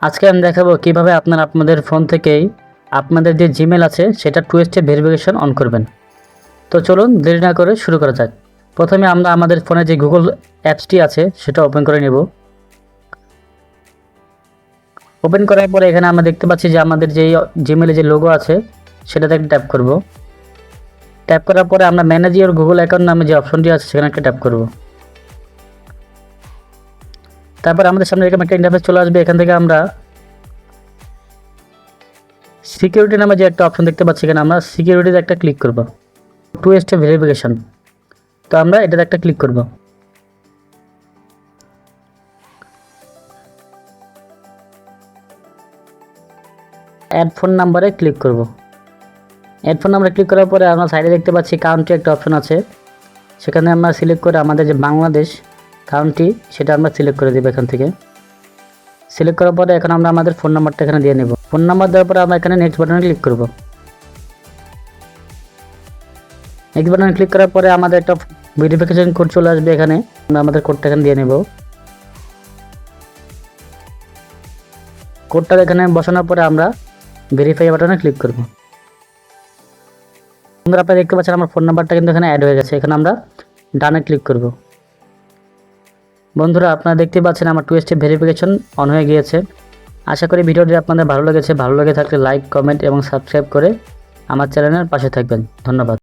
আজকে আমি দেখাবো কিভাবে আপনারা আপনাদের ফোন থেকেই আপনাদের যে জিমেল আছে সেটা 2 স্টেপ ভেরিফিকেশন অন করবেন। তো চলুন দেরি না করে শুরু করা যাক। প্রথমে আমরা আমাদের ফোনে যে গুগল অ্যাপসটি আছে সেটা ওপেন করে নেব। ওপেন করার পরে এখানে আমরা দেখতে পাচ্ছি যে আমাদের যেই জিমেলে যে লোগো আছে সেটাতে একটা ট্যাপ করব। ট্যাপ করার পরে আমরা ম্যানেজ ইওর গুগল অ্যাকাউন্ট নামে যে অপশনটি আছে সেখানে একটা ট্যাপ করব। তারপর আমাদের সামনে এরকম একটা ইন্টারফেস চলে আসবে। এখান থেকে আমরা সিকিউরিটি নামে যে একটা অপশন দেখতে পাচ্ছি, এখানে আমরা সিকিউরিটিতে একটা ক্লিক করব। 2 স্টেপ ভেরিফিকেশন, তো আমরা এটাতে একটা ক্লিক করব। অ্যাড ফোন নাম্বারে ক্লিক করব। অ্যাড ফোন নাম্বারে ক্লিক করার পরে আমরা সাইডে দেখতে পাচ্ছি কাউন্টি একটা অপশন আছে, সেখানে আমরা সিলেক্ট করে আমাদের যে বাংলাদেশ কাউন্টি সেটা আমরা সিলেক্ট করে দেব। এখান থেকে সিলেক্ট করার পরে এখন আমরা আমাদের ফোন নাম্বারটা এখানে দিয়ে নেব। ফোন নাম্বার দেওয়ার পরে আমরা এখানে নেক্সট বাটনে ক্লিক করব। নেক্সট বাটনে ক্লিক করার পরে আমাদের একটা ভেরিফিকেশন কোড চলে আসবে। এখানে আমরা আমাদের কোডটা এখানে দিয়ে নেব। কোডটা এখানে বসানোর পরে আমরা ভেরিফাই বাটনে ক্লিক করব। বন্ধুরা, আপনারা দেখতে পাচ্ছেন আমার ফোন নাম্বারটা কিন্তু এখানে অ্যাড হয়ে গেছে। এখানে আমরা ডানে ক্লিক করব। বন্ধুরা, আপনারা দেখতে পাচ্ছেন আমার 2 স্টেপ ভেরিফিকেশন অন হয়ে গিয়েছে। আশা করি ভিডিওটি আপনাদের ভালো লেগেছে। ভালো লেগে থাকলে লাইক, কমেন্ট এবং সাবস্ক্রাইব করে আমার চ্যানেলের পাশে থাকবেন। ধন্যবাদ।